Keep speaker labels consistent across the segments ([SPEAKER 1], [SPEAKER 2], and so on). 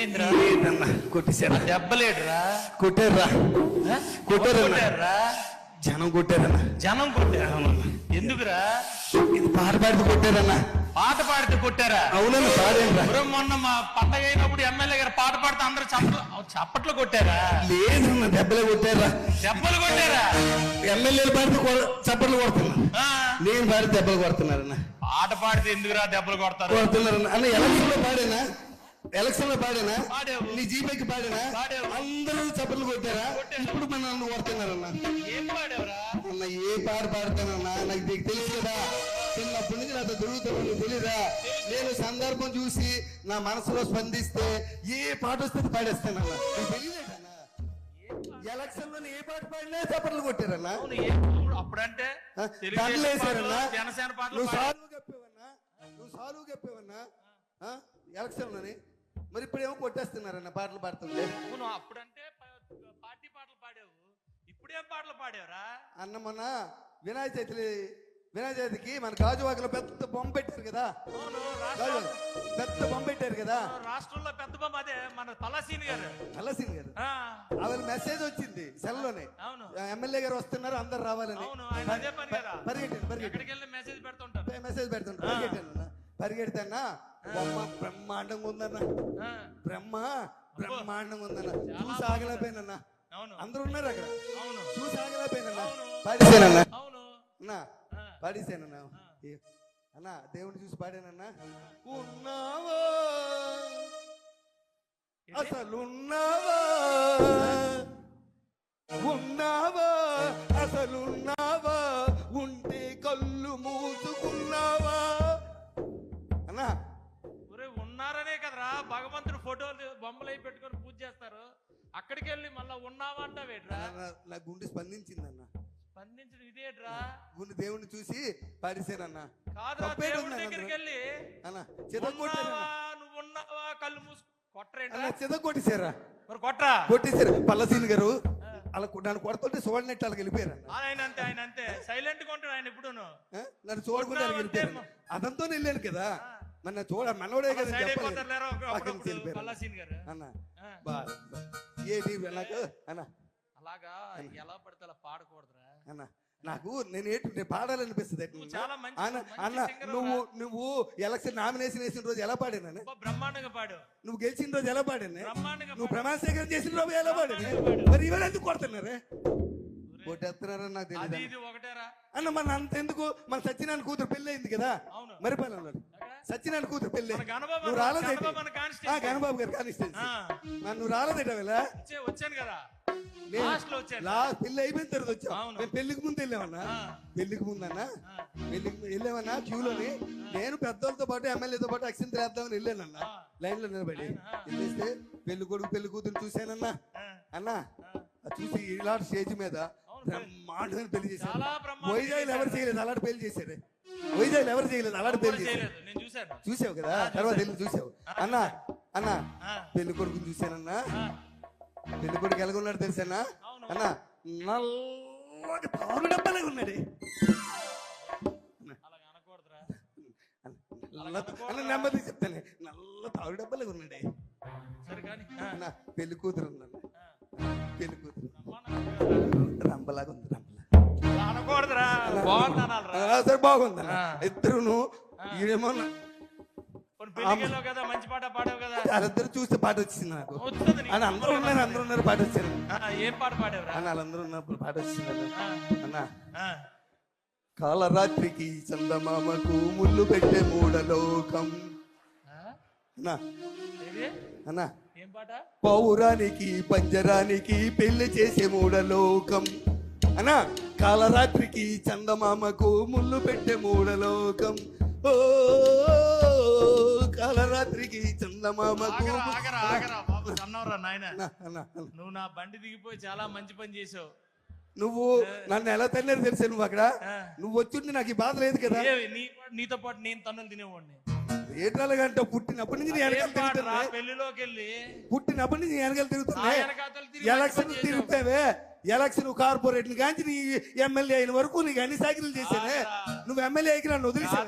[SPEAKER 1] ఏమైందిరా?
[SPEAKER 2] కొట్టేశారా?
[SPEAKER 1] దెబ్బలేడురా?
[SPEAKER 2] కొట్టారా?
[SPEAKER 1] కొట్టారా?
[SPEAKER 2] జనం కొట్టారన్నా.
[SPEAKER 1] జనం కొట్టారా? ఎందుకురా?
[SPEAKER 2] ఇది పాట పాడితే కొట్టారన్నా.
[SPEAKER 1] పాట పాడితే కొట్టారా?
[SPEAKER 2] అవునన్నా, పాడేనరా.
[SPEAKER 1] మొన్న మా పండగ అయినప్పుడు ఎమ్మెల్యే గారు పాట పాడితే అందరూ చప్పట్లు కొట్టారా?
[SPEAKER 2] లేదన్నా, దెబ్బలే కొట్టారా.
[SPEAKER 1] దెబ్బలు కొట్టారా?
[SPEAKER 2] ఎమ్మెల్యేలు పాడితే చప్పట్లు కొడుతున్నా, నేను పాడితే దెబ్బలు కొడుతున్నారన్నా.
[SPEAKER 1] పాట పాడితే ఎందుకురా దెబ్బలు
[SPEAKER 2] కొడుతున్నారన్నా? అన్న ఎలక్షన్ లో పాడేనా? ఎలక్షన్ లో పాడేనా? నీ జీపేకి పాడేనా? అందరూ చప్పట్లు కొట్టారా? ఇప్పుడు మన నన్ను కొడుతున్నారన్నా.
[SPEAKER 1] ఏం పాడేవరా?
[SPEAKER 2] అన్న ఏ పాట పాడతానన్నా? నాకు తెలుసు కదా, చిన్నప్పటి నుంచి నాతో దొరుకుతాను, తెలీదా? నేను సందర్భం చూసి నా మనసులో స్పందిస్తే ఏ పాట వస్తే పాడేస్తానన్నా. తెలియలేదన్నా, ఎలక్షన్ లో ఏ పాట పాడినా చప్పట్లు కొట్టారన్నా.
[SPEAKER 1] అప్పుడంటే
[SPEAKER 2] జనసేన పాటలు నువ్వు సారువు చెప్పేవన్నా ఎలక్షన్ లోని. మరి ఇప్పుడేమో కొట్టేస్తున్నారన్న పాటలు పాడుతుంటే.
[SPEAKER 1] నువ్వు అప్పుడంటే పార్టీ పాటలు పాడావు, ఇప్పుడేం పాటలు పాడావురా?
[SPEAKER 2] అన్న మొన్న వినాయక చవితికి మన గాజువాకలో పెద్ద బొమ్మ పెట్టారు కదా. పెద్ద బొమ్మ పెట్టారు కదా
[SPEAKER 1] రాష్ట్రంలో. పెద్ద బొమ్మ అదే మన తలసీని గారు.
[SPEAKER 2] ఆవిడ మెసేజ్ వచ్చింది సెల్ లోనే, ఎమ్మెల్యే గారు వస్తున్నారు, అందరు రావాలని. మెసేజ్ పెడుతుంటారు. పరిగెడతానా బొమ్మ బ్రహ్మాండంగా ఉందన్న. బ్రహ్మాండంగా ఉందన్న. చూసి ఆగలేకపోయినన్నా. అందరూ ఉన్నారు అక్కడ, చూసి ఆగలేకపోయినన్నా. పాడేసానన్నా. అన్నా దేవుని చూసి పాడానన్నా. ఉన్నావా అసలున్నావా, ఉన్నావా అసలున్నావా, ఉంటే కళ్ళు మూసుకున్నావా అన్నా.
[SPEAKER 1] ఉన్నారనే కదరా భగవంతుడు ఫోటోలు బొమ్మలు అయి పెట్టుకొని పూజ చేస్తారు. అక్కడికి వెళ్ళి మళ్ళా ఉన్నావా అంటావేట్రా?
[SPEAKER 2] నా గుండె స్పందించిందన్న.
[SPEAKER 1] స్పందించడం ఇదేట్రా?
[SPEAKER 2] గుండె దేవుడిని చూసి పాడేశానన్నా.
[SPEAKER 1] కాదురా, దేవుడి దగ్గరికి వెళ్ళి నువ్వు ఉన్నావా కళ్ళు మూసు కొట్టరేంట్రా?
[SPEAKER 2] కొట్టేశారా?
[SPEAKER 1] మరి కొట్టరా?
[SPEAKER 2] కొట్టేశారు. పల్లసీని గారు అలా నన్ను కొడుతుంటే చూడనట్టు వాళ్ళకి వెళ్ళిపోయారు.
[SPEAKER 1] ఆయన అంతే సైలెంట్ గా ఉంటాడు ఆయన. ఇప్పుడు
[SPEAKER 2] నన్ను చూడకుండా వెళ్ళిపోయారు. అదంతా వెళ్ళాను కదా, మన చూడ మనోడే కదా.
[SPEAKER 1] అలాగా ఎలా పడితే అలా పాడకూడదురా
[SPEAKER 2] అన్న. నాకు నేను పాడాలనిపిస్తుంది. అన్న నువ్వు ఎలక్షన్ నామినేషన్ వేసిన రోజు ఎలా పాడాను?
[SPEAKER 1] బ్రహ్మాండంగా పాడు.
[SPEAKER 2] నువ్వు గెలిచిన రోజు ఎలా పాడాను? నువ్వు ప్రమాణ స్వీకారం చేసిన రోజు ఎలా పాడాను? మరి ఇవాళ ఎందుకు కొడుతున్నారే? కొట్టేస్తున్నారని నాకు తెలియదు అన్న. మన అంత ఎందుకు, మన సత్యనారాయణ కూతురు పెళ్లి అయింది కదా మరిపాలెంలో. సత్యనారాయణ కూతురు పెళ్లి నువ్వు రాలేదు. గణబాబు గారు కానిస్టెన్సీ. నువ్వు రాలేదట వీళ్ళ.
[SPEAKER 1] వచ్చాను కదా,
[SPEAKER 2] పెళ్లి అయిపోయిన తర్వాత వచ్చావు. మేము పెళ్లికి ముందు వెళ్ళామన్నా. పెళ్లికి వెళ్ళామన్నా క్యూలోని. నేను పెద్దోళ్ళతో పాటు ఎమ్మెల్యేతో పాటు అక్షంతలు వేద్దామని వెళ్ళానన్నా. లైన్ లో నిలబడి వెళ్ళేస్తే పెళ్లి కొడుకు పెళ్లి కూతురు చూశానన్నా. అన్నా చూసి ఇలాంటి స్టేజ్ మీద బ్రహ్మాండమైన పెళ్లి చేశారు. వైజాగ్ ఎవరు చేయలేదు అలాంటి పెళ్లి చేశారు. వైజాగ్ ఎవరు చేయలేదు అలాంటి పెళ్లి చేశారు. చూసావు కదా, తర్వాత వెళ్ళి చూసావు. అన్నా పెళ్లి కొడుకుని చూశానన్నా. పెళ్లి కొడుకు ఎలాగున్నాడు తెలుసానా అన్నా? నల్లటి తారు డబ్బాలాగా ఉన్నాడు. నెమ్మది చెప్తాను, నల్ల తారు డబ్బాలాగా ఉన్నాడు అన్నా. పెళ్లి కూతురు ఉందన్న. పెళ్లి కూతురు రంబలాగా ఉంది. సరే బాగుందన్న. ఇద్దరును ఏమో వాళ్ళిద్దరు చూస్తే పాట వచ్చింది నాకు. అని అందరూ ఉన్నారు పాట వచ్చారు.
[SPEAKER 1] ఏం పాట పాడారు
[SPEAKER 2] అని వాళ్ళందరూ ఉన్నప్పుడు పాట వచ్చింది అన్న. కాలరాత్రికి చందమామకు ముళ్ళు పెట్టే మూడలోకం అన్నా. పౌరానికి పంజరానికి పెళ్లి చేసే మూడలోకం అన్నా. కాలరాత్రికి చందమామకు ముళ్ళు పెట్టే మూడలోకం. ఓ కాలరాత్రికి చందమామకు.
[SPEAKER 1] నువ్వు నా బండి దిగిపోయి చాలా మంచి పని చేసావు.
[SPEAKER 2] నువ్వు నన్ను ఎలా తల్లి తెలిసా? నువ్వు అక్కడ నువ్వు వచ్చి నాకు ఈ బాధ లేదు కదా.
[SPEAKER 1] నీతో పాటు నేను తన్నులు తినేవాడిని.
[SPEAKER 2] ఏటాలంటే పుట్టినప్పటి నుంచి
[SPEAKER 1] పెళ్లిలోకి వెళ్ళి
[SPEAKER 2] పుట్టినప్పటి నుంచి వెనకాల తిరుగుతున్నా. ఎలక్షన్ తిరుగుతావే, ఎలక్షన్ కార్పొరేట్ కాంచి నీ ఎమ్మెల్యే అయిన వరకు నీకు అన్ని సాకిలు చేశానే. నువ్వు ఎమ్మెల్యే అయికి నన్ను వదిలేసావు.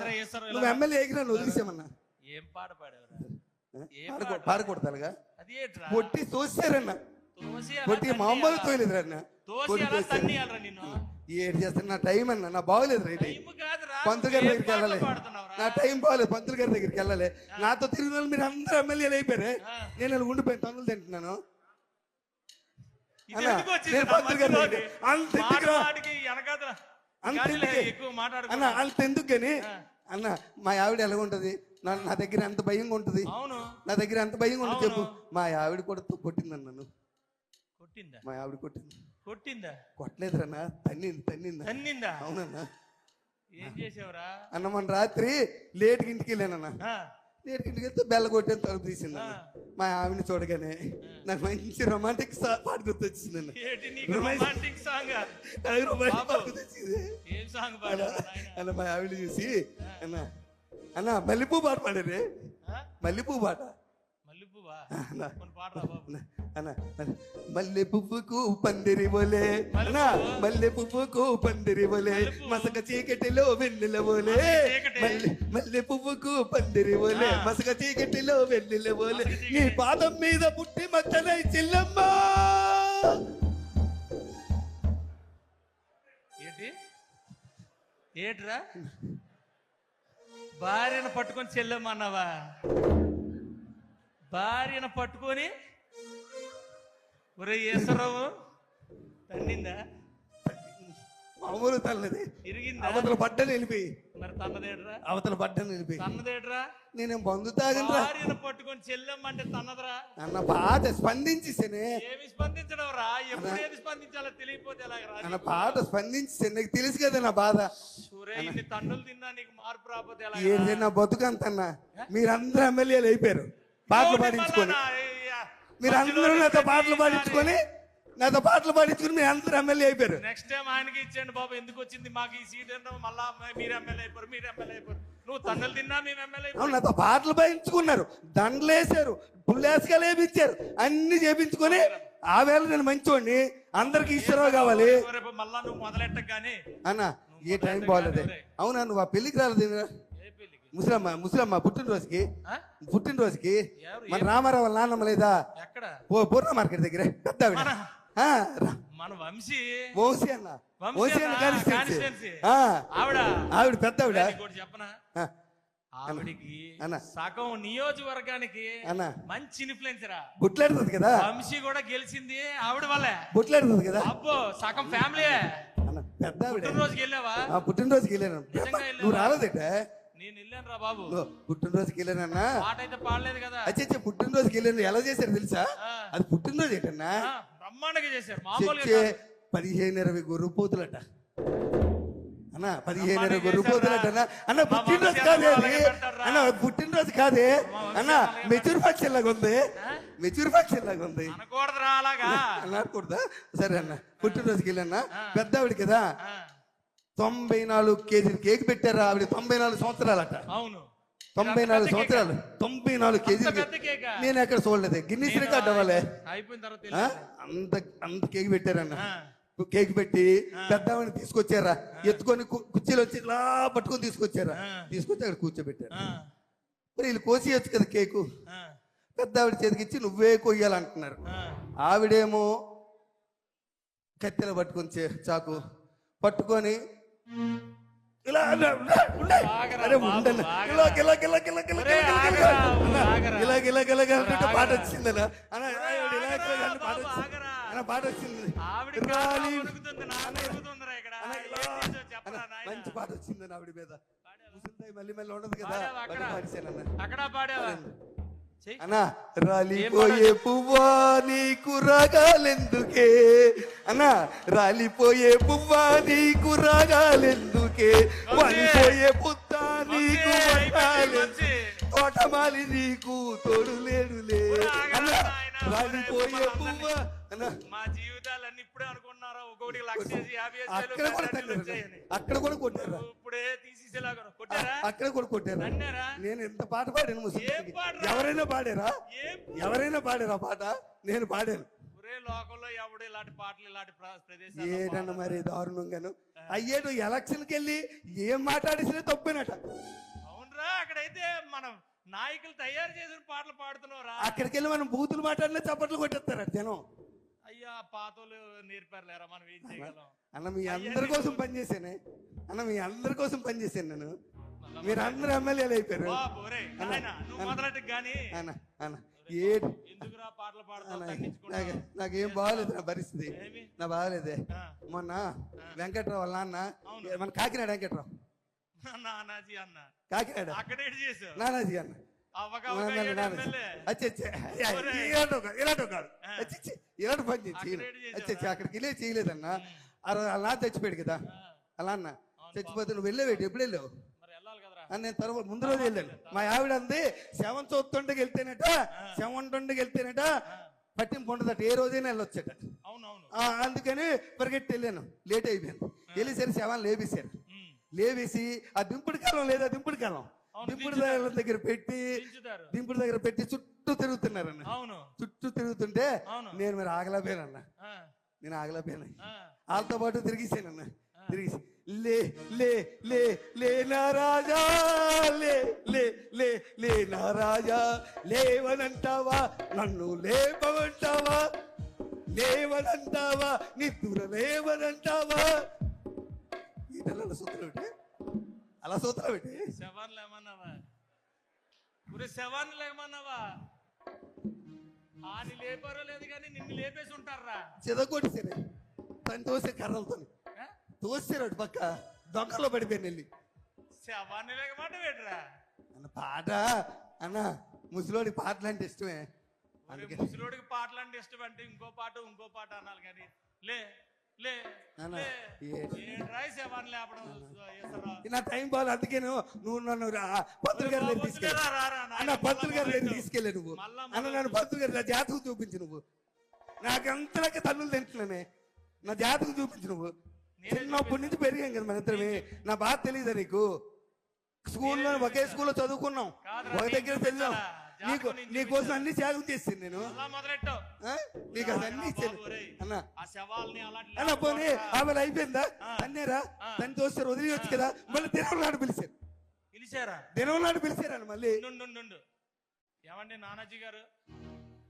[SPEAKER 2] నువ్వు ఎమ్మెల్యే అయికి నన్ను వదిలేసామన్నా.
[SPEAKER 1] ఏం పాట పాడేవరా?
[SPEAKER 2] పాడకూడతాలుగా
[SPEAKER 1] అది ఏంట్రా
[SPEAKER 2] పొట్టి తోసారన్న,
[SPEAKER 1] తోసి
[SPEAKER 2] పొట్టి మామూలు తోయలేదురా అన్న.
[SPEAKER 1] తోసి అలా తన్నియాలరా నిన్ను.
[SPEAKER 2] ఏడు చేస్తాను, నా టైం అన్న, నా బాగోలేదు రైట్.
[SPEAKER 1] టైం కాదురా,
[SPEAKER 2] పంతులు గారి దగ్గరికి
[SPEAKER 1] నువ్వు ఏం
[SPEAKER 2] వెళ్ళాలి,
[SPEAKER 1] పాటలు పాడుతున్నావురా?
[SPEAKER 2] నా టైం బాగోలేదు. పంతులు గారి దగ్గరికి వెళ్ళాలి. నాతో తిరిగిన వాళ్ళు మీరు అందరూ ఎమ్మెల్యేలు అయిపోయారే, నేను అలా ఉండిపోయి తన్నులు తింటున్నాను.
[SPEAKER 1] ఇది ఎందుకు వచ్చింది
[SPEAKER 2] నేను
[SPEAKER 1] నా
[SPEAKER 2] పంతులు గారి
[SPEAKER 1] మధ్యలోకి?
[SPEAKER 2] దగ్గరికి అంత ఎందుకురా?
[SPEAKER 1] మాటకి వెనకాతల
[SPEAKER 2] అంత
[SPEAKER 1] గాలిలో
[SPEAKER 2] ఎందుకే?
[SPEAKER 1] ఎక్కువ మాట్లాడుకో.
[SPEAKER 2] అన్న అంత ఎందుకు కానీ అన్న, మా ఆవిడ ఎలా ఉంటది, నా దగ్గర ఎంత భయంగా ఉంటది,
[SPEAKER 1] అవును
[SPEAKER 2] నా దగ్గర ఎంత భయంగా ఉంటుంది చెప్పు. మా ఆవిడ కూడా కొట్టిందన్న నన్ను,
[SPEAKER 1] కొట్టిందా?
[SPEAKER 2] మా ఆవిడ కొట్టింది.
[SPEAKER 1] కొట్టిందా?
[SPEAKER 2] కొట్టలేదురన్నా, తన్నిందా.
[SPEAKER 1] తన్నిందా?
[SPEAKER 2] అవునన్నా.
[SPEAKER 1] ఏం చేసావురా?
[SPEAKER 2] అన్న మన రాత్రి లేట్కి ఇంటికి వెళ్ళానన్నా. లేట్కి ఇంటికి వెళ్తే బెల్ల కొట్టేది తలుపు తీసిందన్న. మా ఆవిడని చూడగానే నాకు మంచి రొమాంటిక్ పాట గుర్తొచ్చిందన్న.
[SPEAKER 1] ఏంటి నీకు రొమాంటిక్ సాంగ్?
[SPEAKER 2] నాకు రొమాంటిక్ పాట గుర్తొచ్చింది
[SPEAKER 1] ఏం సాంగ్ పాడావు నాయనా?
[SPEAKER 2] అన్న. మా ఆవిడ చూసి అన్న మల్లెపూ పాట పాడారే, మల్లెపూ పాట.
[SPEAKER 1] మల్లెపువ్వా?
[SPEAKER 2] అన్న
[SPEAKER 1] కొన్ని పాడరా బాబు.
[SPEAKER 2] అన్న మల్లె పువ్వుకు పందిరి బోలే, అన్న మల్లె పువ్వుకు పందిరి బోలే, మసక చీకటిలో వెన్నెల బోలే. మల్లె పువ్వుకు పందిరి బోలే, మసక చీకటిలో వెన్నెల బోలే, నీ పాదం మీద పుట్టి మచ్చలై చిల్లమ్మ.
[SPEAKER 1] ఏంటి ఏట్రా? భార్యను పట్టుకొని చెల్లెమ్మన్నావా? భార్యను పట్టుకొని ఒరే ఈశ్వరరావు తన్నిందా?
[SPEAKER 2] మామూలు తల్లది,
[SPEAKER 1] ఇరిగిందా?
[SPEAKER 2] అవతల పడ్డని వెళ్ళిపోయి.
[SPEAKER 1] మరి తన్నదేట్రా?
[SPEAKER 2] అవతల పడ్డని వెళ్ళిపోయి.
[SPEAKER 1] తన్నదేట్రా?
[SPEAKER 2] నేనేం బంధు తాగనరా.
[SPEAKER 1] భార్యను పట్టుకొని చెల్లెమ్మంటే తన్నదరా?
[SPEAKER 2] అన్న పాట స్పందించేసానే.
[SPEAKER 1] ఏమి స్పందించడం రా? ఎప్పుడు ఏది స్పందించాలో తెలియపోతే ఎలాగరా?
[SPEAKER 2] అన్న పాట స్పందించేసాను, నీకు తెలుసు కదా నా బాధ.
[SPEAKER 1] సూరే ఇన్ని తన్నులు తిన్నా నీకు మార్పు రాకపోతే ఎలా?
[SPEAKER 2] ఏంటి నా బతుకంతన్నా, మీరందరూ ఎమ్మెల్యేలు అయిపోయారు పాటలు పాడించుకొని. మీరందరూ నాతో పాటలు పాడించుకొని మీరు అందరూ ఎమ్మెల్యే అయిపోయారు.
[SPEAKER 1] నెక్స్ట్ టైం ఆయనకి ఇచ్చేయండి బాబు. ఎందుకు వచ్చింది మాకు ఈ సీట్ అంటే? మళ్ళా మీరు ఎమ్మెల్యే అయిపోరు, మీరు ఎమ్మెల్యే అయిపోరు. నువ్వు తన్నులు తిన్నా మేము ఎమ్మెల్యే అయిపోరు.
[SPEAKER 2] నాతో పాటలు పాడించుకున్నారు, దండలు వేసారు, పుల్లేసుగా లేపించారు, అన్ని చేపించుకొని ఆ వేళ నేను మంచోడిని, అందరికి ఈశ్వరరావు కావాలి
[SPEAKER 1] రేపు మళ్ళా నువ్వు మొదలెట్టగానే
[SPEAKER 2] అన్న. ఏ టైం బాగాలేదే. అవునా నువ్వు ఆ పెళ్లికి రాలేదు? ముసలమ్మ పుట్టినరోజుకి మన రామారావు వాళ్ళ నాన్నమ్మ లేదా?
[SPEAKER 1] ఎక్కడ?
[SPEAKER 2] పూర్ణ మార్కెట్ దగ్గర పెద్ద ఆవిడ.
[SPEAKER 1] మన వంశీ
[SPEAKER 2] అన్న, వంశీ అన్న కాన్స్టిట్యుయెన్సీ. ఆవిడ పెద్ద ఆవిడ.
[SPEAKER 1] చెప్పనా? ఆవిడికి సగం నియోజకవర్గానికి మంచి ఇన్ఫ్లుయెన్సరా.
[SPEAKER 2] బుట్లాడుతుంది కదా,
[SPEAKER 1] వంశీ కూడా గెలిచింది ఆవిడ వల్లే.
[SPEAKER 2] బుట్లాడుతుంది కదా.
[SPEAKER 1] అబ్బో సగం ఫ్యామిలీ.
[SPEAKER 2] పెద్ద ఆవిడ.
[SPEAKER 1] పుట్టినరోజుకి వెళ్ళావా?
[SPEAKER 2] పుట్టినరోజుకి వెళ్ళాను. నువ్వు రాలేదేట?
[SPEAKER 1] నేను వెళ్ళాను రా బాబు.
[SPEAKER 2] పుట్టినరోజుకి వెళ్ళానన్నా.
[SPEAKER 1] పాట అయితే పాడలేదు కదా.
[SPEAKER 2] అచ్చే పుట్టినరోజుకి వెళ్ళాను. ఎలా చేశారు తెలుసా? అది పుట్టినరోజు ఏంటన్నా,
[SPEAKER 1] బ్రహ్మాండంగా చేశారు. మామూలుగా
[SPEAKER 2] 15-20 గొర్రె పోతులట అన్న. 15-20 గొర్రె పోతులట అన్న. పుట్టినరోజు కాదే అన్న, పుట్టినరోజు కాదే అన్న. మెచ్యూర్ ఫంక్షన్ లాగా ఉంది, మెచ్యూర్ ఫంక్షన్ లాగా ఉంది.
[SPEAKER 1] అనకూడదురా అలాగా.
[SPEAKER 2] అనకూడదా? సరే అన్న, పుట్టినరోజుకి వెళ్ళన్నా. పెద్ద ఆవిడ కదా, 94 కేజీలు కేక్ పెట్టారా ఆవిడ. 94 సంవత్సరాలట.
[SPEAKER 1] అవును,
[SPEAKER 2] 94 సంవత్సరాలు, 94 కేజీలు. నేను ఎక్కడ చూడలేదు, గిన్నీస్ రికార్డ్ అవ్వాలి.
[SPEAKER 1] అయిపోయిన తర్వాత
[SPEAKER 2] అంత కేక్ పెట్టారన్న. కేక్ పెట్టి పెద్దవాడిని తీసుకొచ్చారా, ఎత్తుకొని కుర్చీలు వచ్చి ఇలా పట్టుకొని తీసుకొచ్చి అక్కడ కూర్చోబెట్టారు. మరి వీళ్ళు కోసేయచ్చు కదా కేకు. పెద్ద ఆవిడ చేతికి ఇచ్చి నువ్వే కొయ్యాలంటున్నారు. ఆవిడేమో కత్తెలు పట్టుకొని చాకు పట్టుకొని ఇలా పాట వచ్చిందనా పాట వచ్చింది. మంచి పాట వచ్చిందని ఆవిడ మీద. మళ్ళీ మళ్ళీ ఉండదు కదా.
[SPEAKER 1] అక్కడ పాడావా?
[SPEAKER 2] అన్నా రాలిపోయే పువ్వా నీకు రాగాలెందుకే, అన్నా రాలిపోయే పువ్వా నీకు రాగాలెందుకే, వాలిపోయే పుత్త నీకు తోటమాలి నీకు తోడు లేడులే. అన్నా రాలిపోయే పువ్వా అన్నా.
[SPEAKER 1] మా జీవితాలన్నీ ఇప్పుడే అనుకున్నారా? ఒక్కొక్కటి 1,50,000
[SPEAKER 2] అక్కడ కూడా కొట్టారా?
[SPEAKER 1] ఇప్పుడే తీసేసేలాగా కొట్టారా?
[SPEAKER 2] అక్కడ కూడా కొట్టారా? నేను ఎంత పాట పాడాను ముస్లిం. ఎవరైనా పాడారా? ఎవరైనా పాడారా పాట? నేను పాడాను.
[SPEAKER 1] లోకంలో ఎవడు ఇలాంటి పాటలు ఇలాంటి ప్రదేశాలు
[SPEAKER 2] ఏదన్నా మరి దారుణంగాను అయ్యేడు. ఎలక్షన్కి వెళ్ళి ఏం మాట్లాడేసినా తప్పేనట.
[SPEAKER 1] అవునరా? అక్కడైతే మనం నాయకులు తయారు చేసిన పాటలు పాడుతున్నావురా.
[SPEAKER 2] అక్కడికి వెళ్ళి మనం బూతులు మాట్లాడినా చప్పట్లు కొట్టేస్తారు జనం.
[SPEAKER 1] అయ్యా పాతోళ్ళు నేర్పారులేరా, మనం ఏం చేయగలం.
[SPEAKER 2] అన్న మీ అందరి కోసం పనిచేసానే, అన్న మీ అందరి కోసం పనిచేశాను నేను. మీరు అందరు ఎమ్మెల్యేలు అయిపోయారు.
[SPEAKER 1] బాబు ఒరేయ్ నాయనా, నువ్వు మొదలెట్టు గాని
[SPEAKER 2] అన్న అన్న
[SPEAKER 1] ఎందుకురా పాటలు పాడతావు?
[SPEAKER 2] నాకేం బాగాలేదు నా పరిస్థితి,
[SPEAKER 1] ఏమి?
[SPEAKER 2] నా బాగాలేదే. మొన్న వెంకట్రావు వాళ్ళ నాన్న, మన కాకినాడ వెంకట్రావు,
[SPEAKER 1] నానాజీ అన్న
[SPEAKER 2] కాకినాడ
[SPEAKER 1] అక్కడ ఏడు చేసావు.
[SPEAKER 2] నానాజీ అన్న ఇలాంటి పని అక్కడికి వెళ్ళే చేయలేదన్నా. అలా చచ్చిపోయాడు కదా అలా అన్న, చచ్చిపోతే నువ్వు వెళ్ళేవేటి, ఎప్పుడు వెళ్ళావు? నేను తర్వాత ముందు రోజు వెళ్ళాను. మా ఆవిడ అంది శవం చూస్తుండకి వెళ్తేనట, శవం ఉండకి వెళ్తేనట పట్టింపు ఉండదట, ఏ రోజైనా వెళ్ళొచ్చట. అందుకని పరిగెట్టి వెళ్ళాను, లేట్ అయిపోయాను. వెళ్ళేసరి శవాన్ని లేపేశారు. లేవేసి ఆ దింపుడు కాలం లేదా, దింపుడు కాలం దింపుడు దగ్గర పెట్టి చుట్టూ తిరుగుతున్నారన్న. చుట్టూ తిరుగుతుంటే నేను మరి ఆగలేకపోయానన్న, నేను ఆగలేకపోయాను. వాళ్ళతో పాటు తిరిగిసానన్న. తిరిగి లే లే లే లే నా రాజా, లే లే లే లే నా రాజా, లేవనంటావా నన్ను లేపమంటావా, లేవనంటావా నిద్ర లేవనంటావా. అలా సూత్రం పెట్టి, అలా సూత్రం పెట్టి
[SPEAKER 1] శవాన్ని లేమన్నావా? శవాన్ని లేమన్నావా? ఆని లేపారో లేదు కానీ నిన్ను లేపేసి ఉంటారా?
[SPEAKER 2] చెదగొట్టేసారు, తను తోసే కర్రలతో తోసారు పక్క దొంగలో పడిపోయాను వెళ్ళి.
[SPEAKER 1] శవాన్ని లేకమాట వేటరా
[SPEAKER 2] అన్న పాట అన్న, ముసలోడి పాటలు అంటే ఇష్టమే.
[SPEAKER 1] ముసలోడికి పాటలు అంటే ఇష్టం అంటే ఇంకో పాట అనాలి కానీ లే లే
[SPEAKER 2] నా టైం బాగా. అందుకే నువ్వు నన్ను పంతులు గారి దగ్గర తీసుకెళ్ళి అన్న, పంతులు గారి దగ్గర తీసుకెళ్ళి నువ్వు అన్న, నన్ను పంతులు గారి జాతకం చూపించు. నువ్వు నాకంతలాగా తన్నులు తింటున్నానే, నా జాతకం చూపించు. నువ్వు చిన్నప్పటి నుంచి పెరిగాం కదా మన ఇద్దరమే, నా బాధ తెలీదా నీకు? స్కూల్లో ఒకే స్కూల్లో చదువుకున్నాం, ఒక దగ్గర వెళ్ళాం. నీకోసం అన్ని త్యాగం చేస్తాను నేను, నీకు అది అన్ని ఇచ్చాను అన్న. అన్న పోనీ ఆమె అయిపోయిందా అన్నేరా, తను చూస్తారు వదిలేయచ్చు కదా. మళ్ళీ దినవనాడు పిలిచారు, దినవనాడు పిలిచారని మళ్ళీ.
[SPEAKER 1] ఏమండి నానాజీ గారు,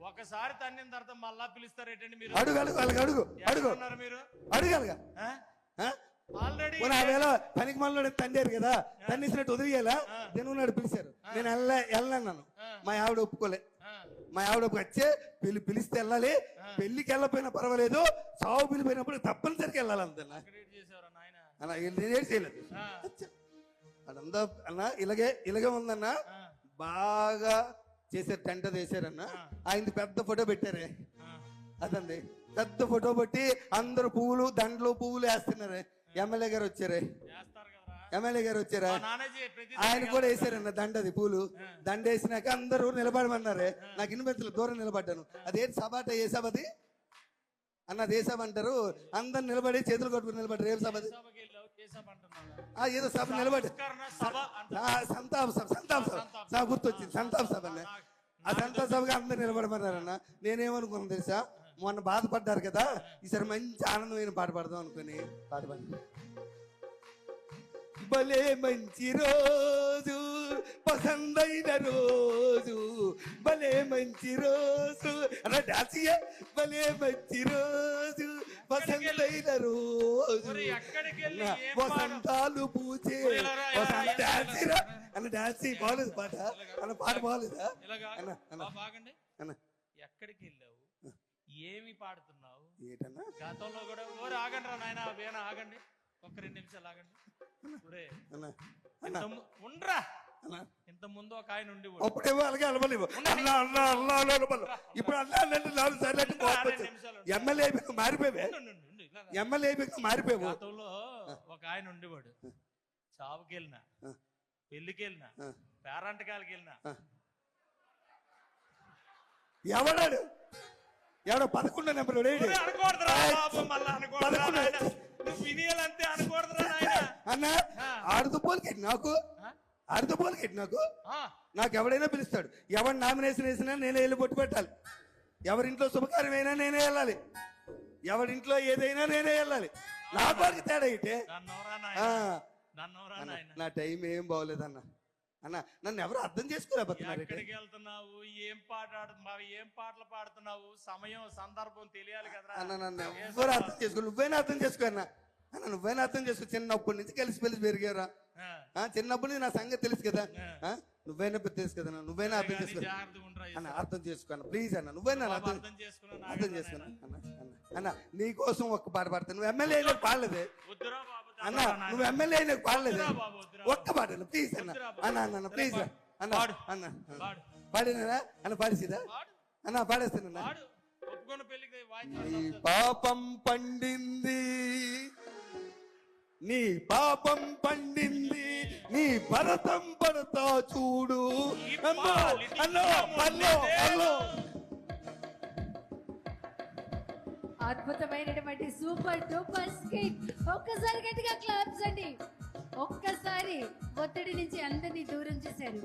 [SPEAKER 1] ఒకసారి తన్నిన తర్వాత మళ్ళా పిలుస్తారేటండి మీరు?
[SPEAKER 2] అడుగు అడుగు వాళ్ళకి అడుగు అడుగు
[SPEAKER 1] మీరు
[SPEAKER 2] అడగాలిగా.
[SPEAKER 1] ఆల్రెడీ
[SPEAKER 2] ఆవేళ పనికి మళ్ళీ తండారు కదా, తన్నిసినట్టు వదిలేయాలా. దినవనాడు పిలిచారు, నేను వెళ్ళన్నాను. మా ఆవిడ ఒప్పుకోలే. మా ఆవిడ వచ్చే పిలిస్తే వెళ్ళాలి, పెళ్లికి వెళ్ళపోయినా పర్వాలేదు, సాగు పిలిపోయినప్పుడు తప్పనిసరికి వెళ్ళాలి. అంతన్నా అలా నేనే చేయలేదు అదంతా అన్న. ఇలాగే ఉందన్న, బాగా చేశారు, టెంట వేసారన్న. ఆయనది పెద్ద ఫోటో పెట్టారే, అదండి పెద్ద ఫోటో పెట్టి అందరు పువ్వులు దండలు పువ్వులు వేస్తున్నారే. ఎమ్మెల్యే గారు వచ్చారే, ఎమ్మెల్యే గారు వచ్చారా, ఆయన కూడా వేసారన్న దండది పూలు. దండ వేసినాక అందరూ నిలబడమన్నారే. నాకు ఇన్వెంట్లు దూరం నిలబడ్డాను. అదేంటి సభ అంటే ఏ సభ అది అన్న? ఏ సభ అంటారు? అందరు నిలబడి చేతులు కొట్టుకుని నిలబడ్డారు. ఏం సభ అది? ఏదో సభ నిలబడి సంతాప సభ, సంతాప సభ గుర్తొచ్చింది, సంతాప సభ అన్న. ఆ సంతాప సభగా అందరు నిలబడమన్నారన్న. నేనేమనుకున్నాను తెలుసా, మొన్న బాధపడ్డారు కదా, ఈసారి మంచి ఆనందమైన పాట పాడదాం అనుకుని పాట పాడి. భలే మంచి రోజు, పసందైన రోజు, భలే మంచి రోజు అలా డాన్స్. భలే మంచి రోజు, పసందైన రోజు, వసంతాలు పూచే డాన్స్ అన్న. డాన్స్ బాగలేదు పాట అన్న, పాట బాగలేదా అన్న?
[SPEAKER 1] ఎక్కడికి వెళ్ళావు, ఏమి పాడుతున్నావు
[SPEAKER 2] ఏటన్నా?
[SPEAKER 1] గతంలో కూడా ఆగండి రా నాయన, వేనా ఆగండి, ఒక 2 నిమిషాలు ఆగండి. ఉండరా, ఇంత ముందు ఒక ఆయన ఉండి
[SPEAKER 2] అప్పుడేమో అలాగే అలవలేవు. ఇప్పుడు ఎమ్మెల్యే మారిపోయావే, ఎమ్మెల్యే మారిపోయావు.
[SPEAKER 1] గతంలో ఒక ఆయన ఉండేవాడు, చావుకి వెళ్ళినా, పెళ్లికి వెళ్ళినా, పేరంటకాలకి వెళ్ళినా.
[SPEAKER 2] ఎవడాడు? ఎవడో 11 నెంబర్ అన్న. ఆడుతుపోలికెట్టి నాకు, ఆడుతుపోలికెట్టి నాకు ఎవడైనా పిలుస్తాడు. ఎవరు నామినేషన్ వేసినా నేనే వెళ్ళి బొట్టు పెట్టాలి. ఎవరింట్లో శుభకార్యం అయినా నేనే వెళ్ళాలి. ఎవరింట్లో ఏదైనా నేనే వెళ్ళాలి. నా వారికి తేడా అయితే
[SPEAKER 1] నా టైం
[SPEAKER 2] ఏం బాగోలేదన్న. అన్న నన్ను ఎవరు అర్థం చేసుకోలేకపోతున్నారు.
[SPEAKER 1] ఎక్కడికి వెళ్తున్నావు, ఏం పాట ఆడుతున్నావు, ఏం పాటలు పాడుతున్నావు, సమయం సందర్భం తెలియాలి కదా
[SPEAKER 2] అన్న నన్ను ఎవరు అర్థం చేసుకో, నువ్వైనా అర్థం చేసుకో అన్న. అన్న నువ్వైనా అర్థం చేసుకో, చిన్నప్పటి నుంచి కలిసి పెరిగారా, చిన్నప్పటి నుంచి నా సంగతి తెలుసు కదా, నువ్వైనా తెలుసు కదా, నువ్వైనా అర్థం చేసుకో అన్న, అర్థం చేసుకో అన్న ప్లీజ్ అన్న, నువ్వైనా అర్థం చేసుకున్నా అన్న. అన్న నీ కోసం ఒక్క పాట పాడతాను, నువ్వు ఎమ్మెల్యే అయినా పాడలేదే అన్న, నువ్వు ఎమ్మెల్యే అయినా పాడలేదే, ఒక్క పాట అన్న ప్లీజ్ అన్న. అన్న అన్న ప్లీజ్ అన్న, అన్న పాడినా అన్న, పాడేసిదా అన్న, పాడేస్తానన్నా. నీ పాపం పండింది, నీ పాపం పండింది, నీ భరతం పడతా చూడు.
[SPEAKER 3] అద్భుతమైనటువంటి సూపర్ డూపర్ స్కిట్. ఒక్కసారి గట్టిగా క్లాప్స్ అండి. ఒక్కసారి ఒత్తిడి నుంచి అందరినీ దూరం చేశారు.